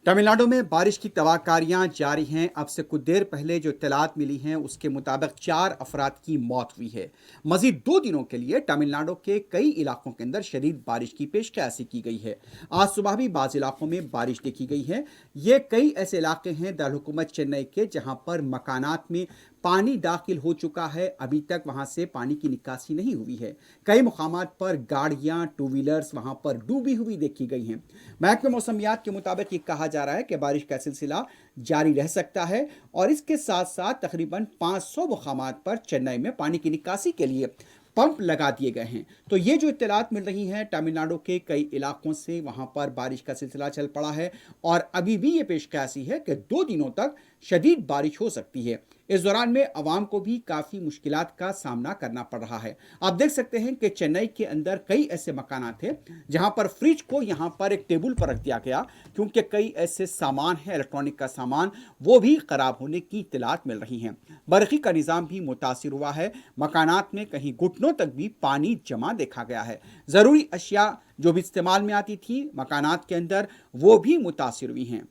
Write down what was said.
तमिलनाडु में बारिश की तबाहकारियां जारी हैं। अब से कुछ देर पहले जो इत्तलात मिली हैं उसके मुताबिक 4 अफराद की मौत हुई है। मजीद 2 दिनों के लिए तमिलनाडु के कई इलाकों के अंदर शदीद बारिश की पेशकशी की गई है। आज सुबह भी बाज़ इलाकों में बारिश देखी गई है। ये कई ऐसे इलाके हैं दारकूमत चेन्नई के जहां पर मकानात में पानी दाखिल हो चुका है। अभी तक वहां से पानी की निकासी नहीं हुई है। कई मुकामात पर गाड़ियां, टू व्हीलर्स वहां पर डूबी हुई देखी गई हैं। महकमे मौसमियात के मुताबिक ये कहा जा रहा है कि बारिश का सिलसिला जारी रह सकता है और इसके साथ साथ तकरीबन 500 मुकामात पर चेन्नई में पानी की निकासी के लिए पंप लगा दिए गए हैं। तो ये जो इत्तलात मिल रही हैं तमिलनाडु के कई इलाकों से, वहां पर बारिश का सिलसिला चल पड़ा है और अभी भी ये पेशकशी है कि 2 दिनों तक शदीद बारिश हो सकती है। इस दौरान में अवाम को भी काफ़ी मुश्किलात का सामना करना पड़ रहा है। आप देख सकते हैं कि चेन्नई के अंदर कई ऐसे मकानात थे जहां पर फ्रिज को यहां पर एक टेबल पर रख दिया गया, क्योंकि कई ऐसे सामान है, इलेक्ट्रॉनिक का सामान, वो भी ख़राब होने की इत्तलात मिल रही हैं। बरक़ी का निज़ाम भी मुतासिर हुआ है। मकानात में कहीं घुटनों तक भी पानी जमा देखा गया है। ज़रूरी अशिया जो भी इस्तेमाल में आती थी मकानात के अंदर, वो भी मुतासिर हुई हैं।